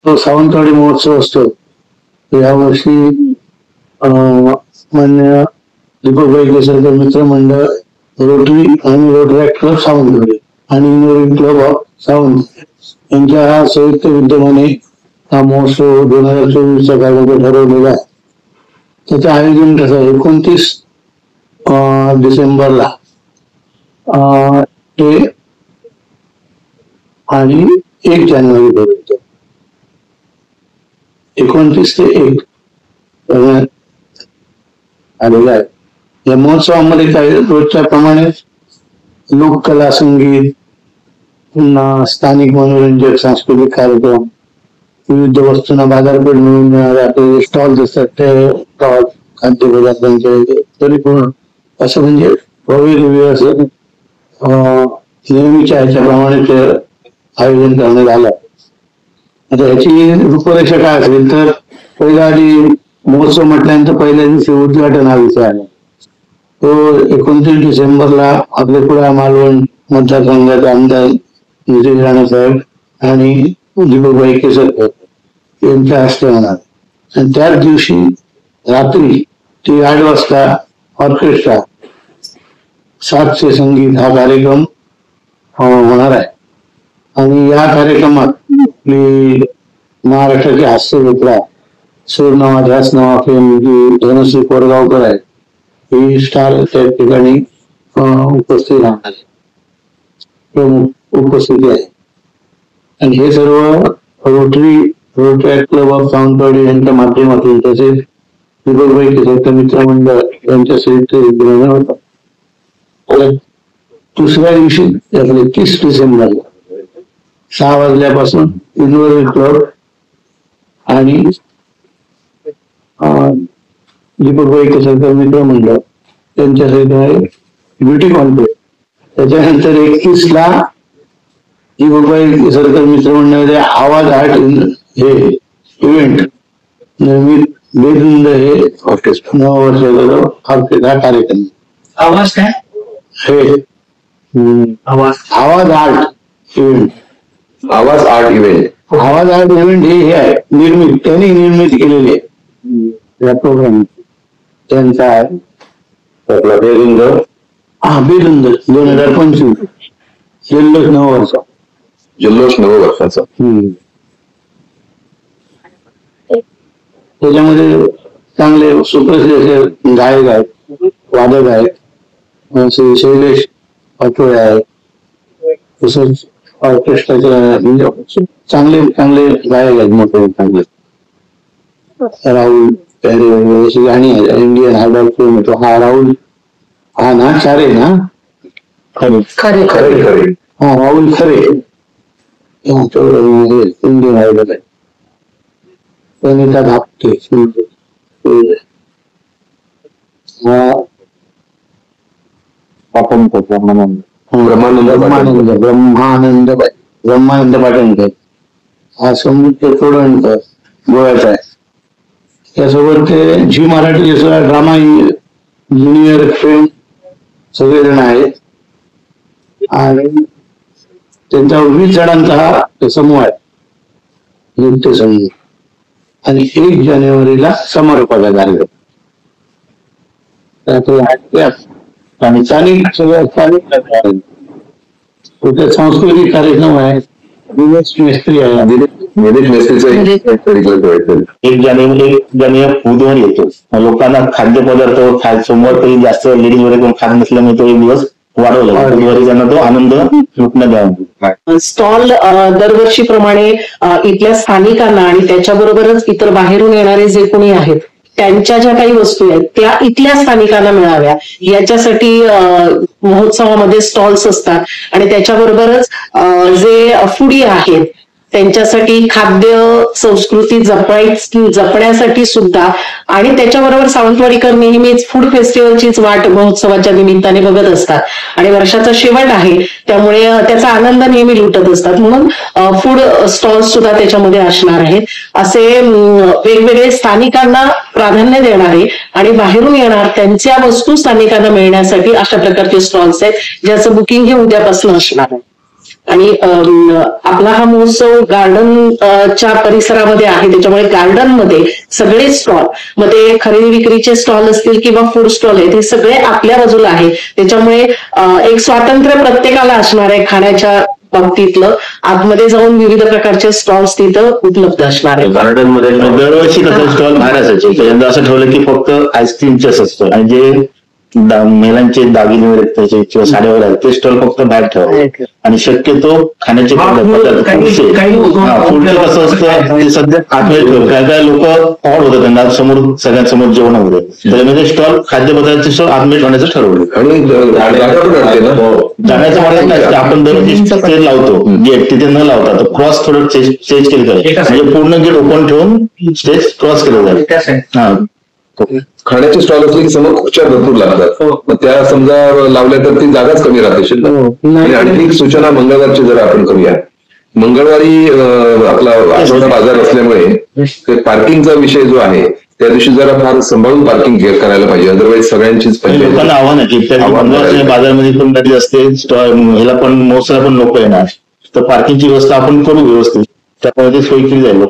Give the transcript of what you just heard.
तो सावंतवाडी महोत्सव असतो. यावर्षी मान्य दीपकभाई केसरकर मित्रमंडळ, रोटरी आणि रोटरॅक्ट क्लब सावंतवाडी आणि इंजिनिअरिंग क्लब ऑफ सावंतवाडी यांच्या संयुक्त विद्यमाने हा महोत्सव 2024चा कार्यक्रम ठरवलेला आहे. त्याचं आयोजन कसं आहे, 29 डिसेंबरला ते आणि 1 जानेवारी 29 ते 1 आलेला आहे. या महोत्सवामध्ये काही रोजच्या प्रमाणे लोककला, संगीत, पुन्हा स्थानिक मनोरंजक सांस्कृतिक कार्यक्रम, विविध वस्तूंना बाजारपेठ मिळून मिळणारे आपले स्टॉल्स असतात ते स्टॉल, खाद्यपदार्थांचे परिपूर्ण असं म्हणजे भव्य दिव्य असं नेहमीच्या ह्याच्याप्रमाणे ते आयोजन करण्यात आलं. आता ह्याची रूपरेषा काय असेल तर पहिला आधी महोत्सव म्हटल्यानंतर पहिल्या दिवशी उद्घाटन हा विषय आहे. तो 29 डिसेंबरला आपले कुडाळ मालवण मतदारसंघाचे आमदार नितीश राणे साहेब आणि दीपकभाई केसरकर यांच्या हस्ते होणार. आणि त्याच दिवशी रात्री ते 8 वाजता ऑर्केस्ट्रा 700 संगीत हा कार्यक्रम होणार आहे. आणि या कार्यक्रमात आपली महाराष्ट्राची हास्य जत्रा सूरनावा ध्यास नावा फेम जी धनश्री कोरगावकर आहे, ही स्टार त्या ठिकाणी उपस्थित राहणार आहे, प्रमुख उपस्थिती आहे. आणि हे सर्व रोटरी क्लब ऑफ सावंतवाडी यांच्या माध्यमातून तसेच दीपकभाई केसरकर मित्रमंडळ यांच्या संयुक्त विद्यमाने होतात. दुसऱ्या दिवशी 30 डिसेंबरला 6 वाजल्यापासून युनिव्हर्सिटी क्लब आणि दीपकभाई केसरकर मित्रमंडळ त्यांच्या सहित ब्युटी कॉन्टेस्ट. त्याच्यानंतर 31ला दीपकभाई केसरकर मित्रमंडळाचे आवाज आर्ट हे इव्हेंट निर्मित बेधुंद हे ऑर्केस्ट्रा 9 वर्षाचा हा कार्यक्रम. आवाज काय हे आवाज आर्ट इव्हेंट, आवाज आर्ट इव्हेंट हे आहे निर्मित, त्यांनी निर्मित केलेले या प्रोग्राम त्यांचा आहे. बेधुंद 2025 जल्लोष 9 वर्षाचा. त्याच्यामध्ये चांगले सुप्रसिद्ध असे गायक आहेत, वादक आहेत, श्री शैलेश पाटोळे आहेत, तसंच ऑर्केस्ट्राचे म्हणजे चांगले गायक आहेत, मोठे चांगले राहुल पॅरे वगैरे अशी गाणी आहेत. इंडियन आयडॉल फिल्म येतो हा राहुल, हा ना खरे ना खरे हा राहुल खरे इंडियन आयडॉल आहे. त्यांनी त्यात आपटे ब्रह्मानंद पाटणकर हा समुद्र तोडणकर गोव्याचा आहे. त्यासोबत ते Zee Marathi drama junior fame सगळेजण आहेत. आणि त्यांचा 20 जणांचा हा समूह आहे, नृत्य समूह. आणि 1 जानेवारीला समारोपाचा कार्यक्रम. आणि सांस्कृतिक कार्यक्रम आहे. दिनेश मेस्त्री आहे, 1 जानेवारी बुधवार येतो. लोकांना खाद्यपदार्थ सोमवार तरी जास्त लेडीज वगैरे कोण खात नसल्यामुळे तो 1 दिवस वाढवला. बुधवारी त्यांना तो आनंद लुटण्यात द्यावा. स्टॉल दरवर्षीप्रमाणे इथल्या स्थानिकांना आणि त्याच्याबरोबरच इतर बाहेरून येणारे जे कोणी आहेत त्यांच्या ज्या काही वस्तू आहेत त्या इथल्या स्थानिकांना मिळाव्या याच्यासाठी महोत्सवामध्ये स्टॉल्स असतात. आणि त्याच्याबरोबरच जे फूडी आहेत त्यांच्यासाठी खाद्य संस्कृती जपण्यासाठी सुद्धा. आणि त्याच्याबरोबर सावंतवाडीकर नेहमीच फूड फेस्टिवलचीच वाट महोत्सवाच्या निमित्ताने बघत असतात. आणि वर्षाचा शेवट आहे त्यामुळे त्याचा आनंद नेहमी लुटत असतात. म्हणून फूड स्टॉल्स सुद्धा त्याच्यामध्ये असणार आहेत. असे वेगवेगळे स्थानिकांना प्राधान्य देणारे आणि बाहेरून येणार त्यांच्या वस्तू स्थानिकांना मिळण्यासाठी अशा प्रकारचे स्टॉल्स आहेत ज्याचं बुकिंग हे उद्यापासून असणार आहे. आणि आपला हा महोत्सव गार्डनच्या परिसरामध्ये आहे, त्याच्यामुळे गार्डनमध्ये सगळे स्टॉल, मग ते खरेदी विक्रीचे स्टॉल असतील किंवा फूड स्टॉल आहेत, हे सगळे आपल्या बाजूला आहे. त्याच्यामुळे एक स्वातंत्र्य प्रत्येकाला असणार आहे खाण्याच्या बाबतीतलं. आतमध्ये जाऊन विविध प्रकारचे स्टॉल्स तिथं उपलब्ध असणार आहे. गार्डन मध्ये दरवर्षी तसं स्टॉल बाहेर असायचे. त्याच्यानंतर असं ठेवलं की फक्त आईस्क्रीमचेच असतं आणि जे महिलांचे दागिने वगैरे त्याचे किंवा साड्या वगैरे ते स्टॉल फक्त बाहेर ठेवावे आणि शक्यतो खाण्याचे पदार्थ फूडचं कसं असतं ते सध्या आतमध्ये ठेवलं. काय काय लोक ऑड होतं त्यांना समोर सगळ्यांसमोर जेवण वगैरे, त्याच्यामध्ये स्टॉल खाद्यपदार्थाचे स्टॉल आतमध्ये ठेवण्याचं ठरवलं. आणि जाण्याचं मार्ग नाही, आपण दरवर्षी स्टेज लावतो गेट, तिथे न लावता तर क्रॉस थोडं चेंज केलं जाईल, म्हणजे पूर्ण गेट ओपन ठेवून स्टेज क्रॉस केलं जाईल. हा, खाण्याचे स्टॉल असले की समोर खुर्च्या भरपूर लागतात, मग त्या समजा लावल्या तर ती जागाच कमी राहते शिल्लक. आणि आणखी एक सूचना मंगळवारची जरा आपण करूया. मंगळवारी आपला आठवडा बाजार असल्यामुळे पार्किंगचा विषय जो आहे त्या दिवशी जरा फार सांभाळून पार्किंग करायला पाहिजे, अदरवाईज सगळ्यांचीच लोकांना आव्हान आहे की बाजारमध्ये पण गर्दी असते, ह्याला पण मोसला पण लोक येणार, तर पार्किंगची व्यवस्था आपण करू व्यवस्थित, त्यामुळे ते सोयी केली जाईल.